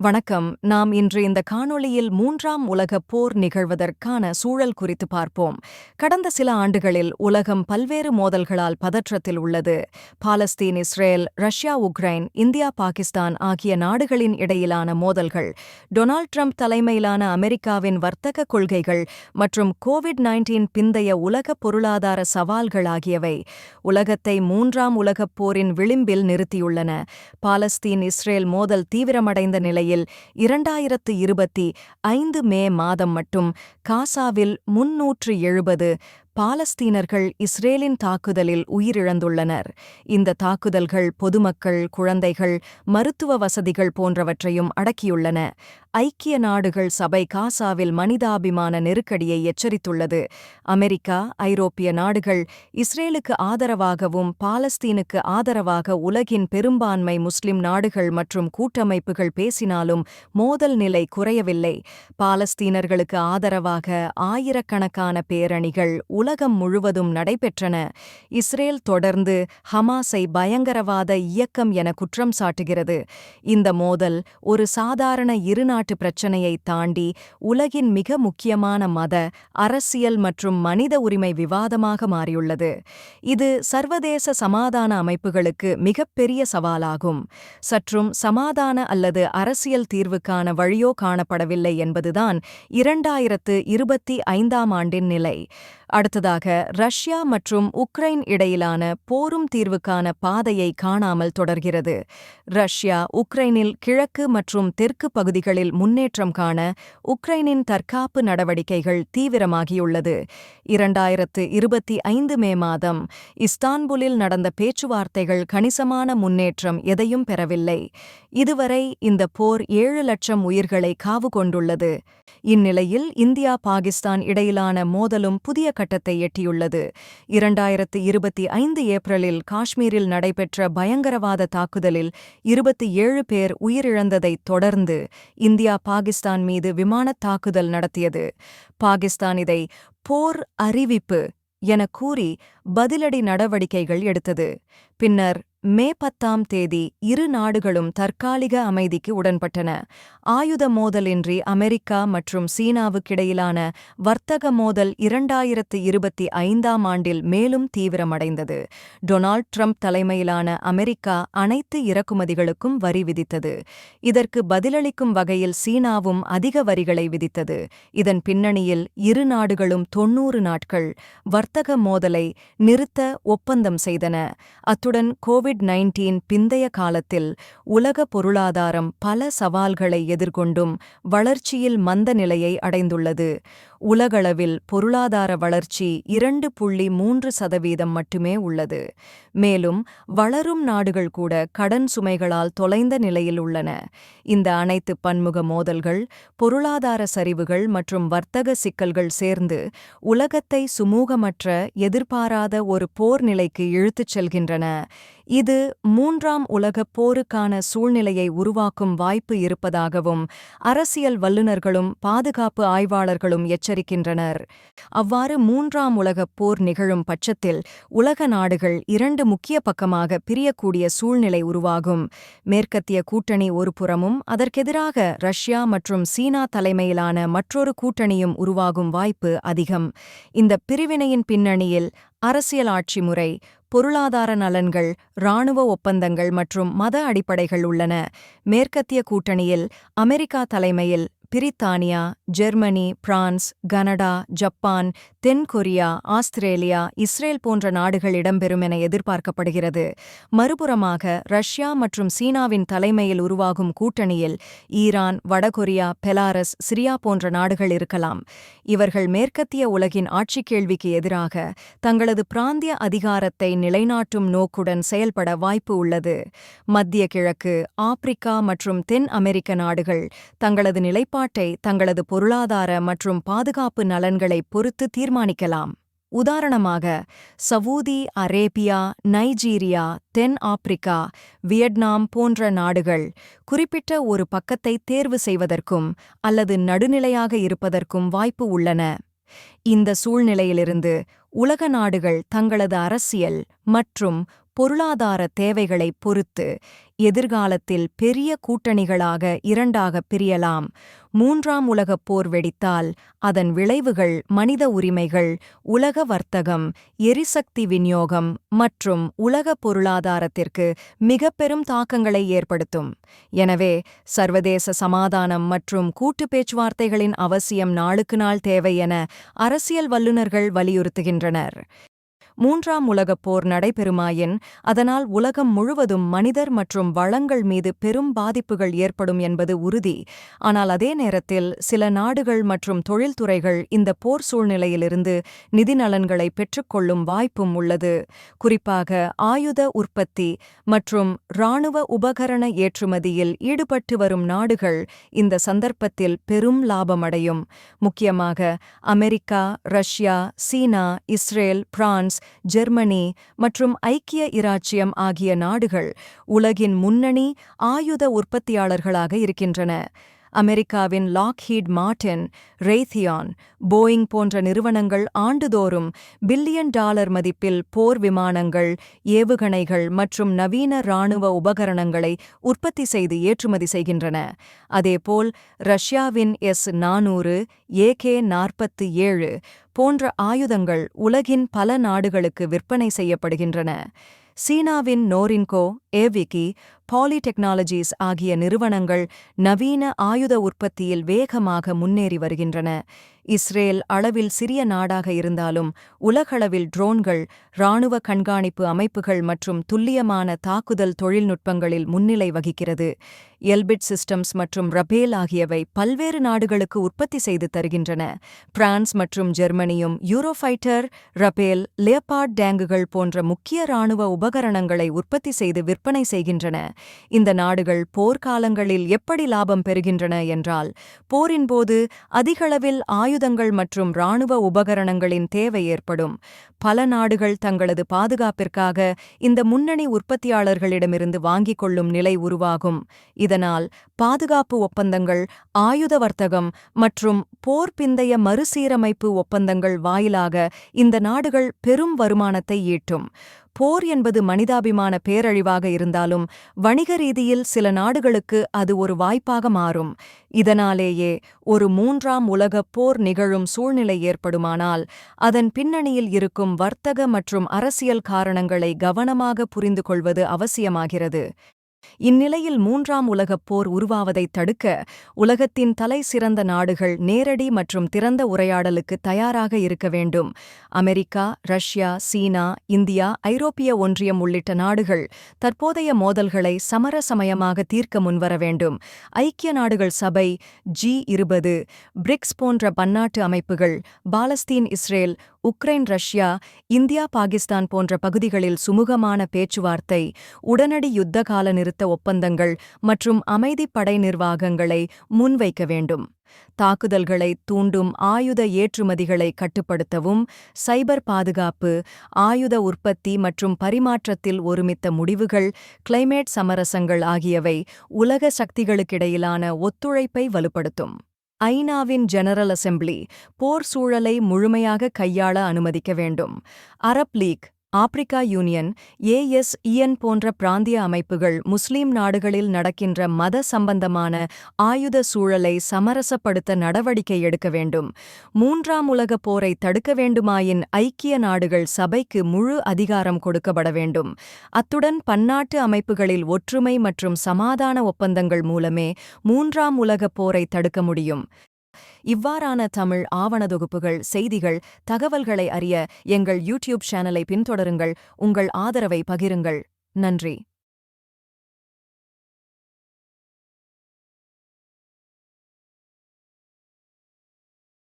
வணக்கம். நாம் இன்று இந்த காணொளியில் மூன்றாம் உலகப் போர் நிகழ்வதற்கான சூழல் குறித்து பார்ப்போம். கடந்த சில ஆண்டுகளில் உலகம் பல்வேறு மோதல்களால் பதற்றத்தில் உள்ளது. Palestine, Israel, Russia, Ukraine, India, Pakistan ஆகிய நாடுகளின் இடையிலான மோதல்கள், டொனால்ட் ட்ரம்ப் தலைமையிலான அமெரிக்காவின் வர்த்தக கொள்கைகள் மற்றும் கோவிட்-19 பிந்தைய உலக பொருளாதார சவால்கள் ஆகியவை உலகத்தை மூன்றாம் உலகப் போரின் விளிம்பில் நிறுத்தியுள்ளன. பாலஸ்தீன், இஸ்ரேல் மோதல் தீவிரமடைந்த நிலையில் 2025 மே மாதம் மட்டும் காசாவில் 370 பாலஸ்தீனர்கள் இஸ்ரேலின் தாக்குதலில் உயிரிழந்துள்ளனர். இந்த தாக்குதல்கள் பொதுமக்கள், குழந்தைகள், மருத்துவ வசதிகள் போன்றவற்றையும் அடக்கியுள்ளன. ஐக்கிய நாடுகள் சபை காசாவில் மனிதாபிமான நெருக்கடியை எச்சரித்துள்ளது. அமெரிக்கா, ஐரோப்பிய நாடுகள் இஸ்ரேலுக்கு ஆதரவாகவும் பாலஸ்தீனுக்கு ஆதரவாக உலகின் பெரும்பான்மை முஸ்லிம் நாடுகள் மற்றும் கூட்டமைப்புகள் பேசினாலும் மோதல் நிலை குறையவில்லை. பாலஸ்தீனர்களுக்கு ஆதரவாக ஆயிரக்கணக்கான பேரணிகள் உலகம் முழுவதும் நடைபெற்றன. இஸ்ரேல் தொடர்ந்து ஹமாஸை பயங்கரவாத இயக்கம் என குற்றம் சாட்டுகிறது. இந்த மோதல் ஒரு சாதாரண இருநாட்டு பிரச்சினையை தாண்டி உலகின் மிக முக்கியமான மத, அரசியல் மற்றும் மனித உரிமை விவாதமாக மாறியுள்ளது. இது சர்வதேச சமாதான அமைப்புகளுக்கு மிகப்பெரிய சவாலாகும். சற்றும் சமாதான அல்லது அரசியல் தீர்வுக்கான வழியோ காணப்படவில்லை என்பதுதான் 2025 ஆண்டின் நிலை. அடுத்ததாக, ரஷ்யா மற்றும் உக்ரைன் இடையிலான போரும் தீர்வுக்கான பாதையை காணாமல் தொடர்கிறது. ரஷ்யா உக்ரைனில் கிழக்கு மற்றும் தெற்கு பகுதிகளில் முன்னேற்றம் காண உக்ரைனின் தற்காப்பு நடவடிக்கைகள் தீவிரமாகியுள்ளது. 2025 மே மாதம் இஸ்தான்புலில் நடந்த பேச்சுவார்த்தைகள் கணிசமான முன்னேற்றம் எதையும் பெறவில்லை. இதுவரை இந்த போர் 7 லட்சம் உயிர்களை காவு கொண்டுள்ளது. இந்நிலையில் இந்தியா, பாகிஸ்தான் இடையிலான மோதலும் புதிய கட்டத்தை எட்டியுள்ளது. 2025 ஏப்ரலில் காஷ்மீரில் நடைபெற்ற பயங்கரவாத தாக்குதலில் 27 பேர் உயிரிழந்ததைத் தொடர்ந்து இந்தியா பாகிஸ்தான் மீது விமானத் தாக்குதல் நடத்தியது. பாகிஸ்தான் இதை போர் அறிவிப்பு என கூறி பதிலடி நடவடிக்கைகள் எடுத்தது. பின்னர் மே 10 இரு நாடுகளும் தற்காலிக அமைதிக்கு உடன்பட்டன. ஆயுத மோதலின்றி அமெரிக்கா மற்றும் சீனாவுக்கிடையிலான வர்த்தக மோதல் 2025 ஆண்டில் மேலும் தீவிரமடைந்தது. டொனால்ட் ட்ரம்ப் தலைமையிலான அமெரிக்கா அனைத்து இறக்குமதிகளுக்கும் வரி விதித்தது. இதற்கு பதிலளிக்கும் வகையில் சீனாவும் அதிக வரிகளை விதித்தது. இதன் பின்னணியில் இரு நாடுகளும் 90 நாட்கள் வர்த்தக மோதலை நிறுத்த ஒப்பந்தம் செய்தன. அத்துடன் கோவிட்-19 பிந்தைய காலத்தில் உலக பொருளாதாரம் பல சவால்களை எதிர்கொண்டும் வளர்ச்சியில் மந்த நிலையை அடைந்துள்ளது. உலகளவில் பொருளாதார வளர்ச்சி 2.3% மட்டுமே உள்ளது. மேலும் வளரும் நாடுகள் கூட கடன் சுமைகளால் தொலைந்த நிலையில் உள்ளன. இந்த அனைத்து பன்முக மோதல்கள், பொருளாதார சரிவுகள் மற்றும் வர்த்தக சிக்கல்கள் சேர்ந்து உலகத்தை சுமூகமற்ற, எதிர்பாராத ஒரு போர் நிலைக்கு இழுத்துச் செல்கின்றன. இது மூன்றாம் உலகப் போருக்கான சூழ்நிலையை உருவாக்கும் வாய்ப்பு இருப்பதாகவும் அரசியல் வல்லுநர்களும் பாதுகாப்பு ஆய்வாளர்களும் எச்சரிக்கின்றனர். அவ்வாறு மூன்றாம் உலகப் போர் நிகழும் பட்சத்தில் உலக நாடுகள் 2 முக்கிய பக்கமாக பிரியக்கூடிய சூழ்நிலை உருவாகும். மேற்கத்திய கூட்டணி ஒரு புறமும் அதற்கெதிராக ரஷ்யா மற்றும் சீனா தலைமையிலான மற்றொரு கூட்டணியும் உருவாகும் வாய்ப்பு அதிகம். இந்த பிரிவினையின் பின்னணியில் அரசியல் ஆட்சி முறை, பொருளாதார நலன்கள், இராணுவ ஒப்பந்தங்கள் மற்றும் மத அடிப்படைகள் உள்ளன. மேற்கத்திய கூட்டணியில் அமெரிக்கா தலைமையில் பிரித்தானியா, ஜெர்மனி, பிரான்ஸ், கனடா, ஜப்பான், தென் கொரியா, ஆஸ்திரேலியா, இஸ்ரேல் போன்ற நாடுகள் இடம்பெறும் என எதிர்பார்க்கப்படுகிறது. மறுபுறமாக ரஷ்யா மற்றும் சீனாவின் தலைமையில் உருவாகும் கூட்டணியில் ஈரான், வடகொரியா, பெலாரஸ், சிரியா போன்ற நாடுகள் இருக்கலாம். இவர்கள் மேற்கத்திய உலகின் ஆட்சி கேள்விக்கு எதிராக தங்களது பிராந்திய அதிகாரத்தை நிலைநாட்டும் நோக்குடன் செயல்பட வாய்ப்பு உள்ளது. மத்திய கிழக்கு, ஆப்பிரிக்கா மற்றும் தென் அமெரிக்க நாடுகள் தங்களது நிலைப்பாட்டை தங்களது பொருளாதார மற்றும் பாதுகாப்பு நலன்களை பொறுத்து தீர்மானிக்கலாம். உதாரணமாக, சவூதி அரேபியா, நைஜீரியா, தென் ஆப்பிரிக்கா, வியட்நாம் போன்ற நாடுகள் குறிப்பிட்ட ஒரு பக்கத்தை தேர்வு செய்வதற்கும் அல்லது நடுநிலையாக இருப்பதற்கும் வாய்ப்பு உள்ளன. இந்த சூழ்நிலையிலிருந்து உலக நாடுகள் தங்களது அரசியல் மற்றும் பொருளாதார தேவைகளைப் பொறுத்து எதிர்காலத்தில் பெரிய கூட்டணிகளாக இரண்டாகப் பிரியலாம். மூன்றாம் உலகப் போர் வெடித்தால் அதன் விளைவுகள் மனித உரிமைகள், உலக வர்த்தகம், எரிசக்தி விநியோகம் மற்றும் உலக பொருளாதாரத்திற்கு மிகப் பெரும் தாக்கங்களை ஏற்படுத்தும். எனவே சர்வதேச சமாதானம் மற்றும் கூட்டு பேச்சுவார்த்தைகளின் அவசியம் நாளுக்கு நாள் தேவை என அரசியல் வல்லுநர்கள் வலியுறுத்துகின்றனர். மூன்றாம் உலகப் போர் நடைபெறுமாயின் அதனால் உலகம் முழுவதும் மனிதர் மற்றும் வளங்கள் மீது பெரும் பாதிப்புகள் ஏற்படும் என்பது உறுதி. ஆனால் அதே நேரத்தில் சில நாடுகள் மற்றும் தொழில்துறைகள் இந்த போர் சூழ்நிலையிலிருந்து நிதி நலன்களை பெற்றுக்கொள்ளும் வாய்ப்பும் உள்ளது. குறிப்பாக ஆயுத உற்பத்தி மற்றும் இராணுவ உபகரண ஏற்றுமதியில் ஈடுபட்டு வரும் நாடுகள் இந்த சந்தர்ப்பத்தில் பெரும் லாபமடையும். முக்கியமாக அமெரிக்கா, ரஷ்யா, சீனா, இஸ்ரேல், பிரான்ஸ், ஜெர்மனி மற்றும் ஐக்கிய இராச்சியம் ஆகிய நாடுகள் உலகின் முன்னணி ஆயுத உற்பத்தியாளர்களாக இருக்கின்றன. அமெரிக்காவின் லாக்ஹீட் மார்ட்டின், ரெய்தியான், போயிங் போன்ற நிறுவனங்கள் ஆண்டுதோறும் $பில்லியன் மதிப்பில் போர் விமானங்கள், ஏவுகணைகள் மற்றும் நவீன இராணுவ உபகரணங்களை உற்பத்தி செய்து ஏற்றுமதி செய்கின்றன. அதேபோல் ரஷ்யாவின் S-400, AK-47 போன்ற ஆயுதங்கள் உலகின் பல நாடுகளுக்கு விற்பனை செய்யப்படுகின்றன. சீனாவின் நோரின்கோ, ஏவிகி, பாலிடெக்னாலஜிஸ் ஆகிய நிறுவனங்கள் நவீன ஆயுத உற்பத்தியில் வேகமாக முன்னேறி வருகின்றன. இஸ்ரேல் அளவில் சிறிய நாடாக இருந்தாலும் உலகளவில் ட்ரோன்கள், இராணுவ கண்காணிப்பு அமைப்புகள் மற்றும் துல்லியமான தாக்குதல் தொழில்நுட்பங்களில் முன்னிலை வகிக்கிறது. எல்பிட் சிஸ்டம்ஸ் மற்றும் ரபேல் ஆகியவை பல்வேறு நாடுகளுக்கு உற்பத்தி செய்து தருகின்றன. பிரான்ஸ் மற்றும் ஜெர்மனியும் யூரோஃபைட்டர், ரபேல், லியோபார்ட் டேங்குகள் போன்ற முக்கிய இராணுவ உபகரணங்களை உற்பத்தி செய்து விற்பனை செய்கின்றன. இந்த நாடுகள் போர்க்காலங்களில் எப்படி லாபம் பெறுகின்றன என்றால், போரின்போது அதிகளவில் ஆயுதங்கள் மற்றும் இராணுவ உபகரணங்களின் தேவை ஏற்படும். பல நாடுகள் தங்களது பாதுகாப்பிற்காக இந்த முன்னணி உற்பத்தியாளர்களிடமிருந்து வாங்கிக் கொள்ளும் நிலை உருவாகும். இதனால் பாதுகாப்பு ஒப்பந்தங்கள், ஆயுத வர்த்தகம் மற்றும் போர் பிந்தைய மறுசீரமைப்பு ஒப்பந்தங்கள் வாயிலாக இந்த நாடுகள் பெரும் வருமானத்தை ஈட்டும். போர் என்பது மனிதாபிமான பேரழிவாக இருந்தாலும் வணிக ரீதியில் சில நாடுகளுக்கு அது ஒரு வாய்ப்பாக மாறும். இதனாலேயே ஒரு மூன்றாம் உலகப் போர் நிகழும் சூழ்நிலை ஏற்படுமானால் அதன் பின்னணியில் இருக்கும் வர்த்தக மற்றும் அரசியல் காரணங்களை கவனமாக புரிந்து கொள்வது அவசியமாகிறது. இந்நிலையில் மூன்றாம் உலகப் போர் உருவாவதைத் தடுக்க உலகத்தின் தலை சிறந்த நாடுகள் நேரடி மற்றும் திறந்த உரையாடலுக்கு தயாராக இருக்க வேண்டும். அமெரிக்கா, ரஷ்யா, சீனா, இந்தியா, ஐரோப்பிய ஒன்றியம் உள்ளிட்ட நாடுகள் தற்போதைய மோதல்களை சமரசமயமாக தீர்க்க முன்வர வேண்டும். ஐக்கிய நாடுகள் சபை, G20, பிரிக்ஸ் போன்ற பன்னாட்டு அமைப்புகள் Palestine, Israel, Ukraine, Russia, India, Pakistan போன்ற பகுதிகளில் சுமூகமான பேச்சுவார்த்தை, உடனடி யுத்தகால நிறுத்த ஒப்பந்தங்கள் மற்றும் அமைதிப் படை நிர்வாகங்களை முன்வைக்க வேண்டும். தாக்குதல்களை தூண்டும் ஆயுத ஏற்றுமதிகளை கட்டுப்படுத்தவும், சைபர் பாதுகாப்பு, ஆயுத உற்பத்தி மற்றும் பரிமாற்றத்தில் ஒருமித்த முடிவுகள், கிளைமேட் சமரசங்கள் ஆகியவை உலக சக்திகளுக்கிடையிலான ஒத்துழைப்பை வலுப்படுத்தும். ஐநாவின் ஜெனரல் அசெம்பிளி போர் சூழலை முழுமையாக கையாள அனுமதிக்க வேண்டும். Arab League, Africa Union, ASEAN போன்ற பிராந்திய அமைப்புகள் முஸ்லிம் நாடுகளில் நடக்கின்ற மத சம்பந்தமான ஆயுத சூழலை சமரசப்படுத்த நடவடிக்கை எடுக்க வேண்டும். மூன்றாம் உலகப் போரை தடுக்க வேண்டுமாயின் ஐக்கிய நாடுகள் சபைக்கு முழு அதிகாரம் கொடுக்கப்பட வேண்டும். அத்துடன் பன்னாட்டு அமைப்புகளில் ஒற்றுமை மற்றும் சமாதான ஒப்பந்தங்கள் மூலமே மூன்றாம் உலகப் போரை தடுக்க முடியும். இவ்வாறான தமிழ் ஆவண தொகுப்புகள், செய்திகள், தகவல்களை அறிய எங்கள் யூடியூப் சேனலை பின்தொடருங்கள். உங்கள் ஆதரவை பகிருங்கள். நன்றி.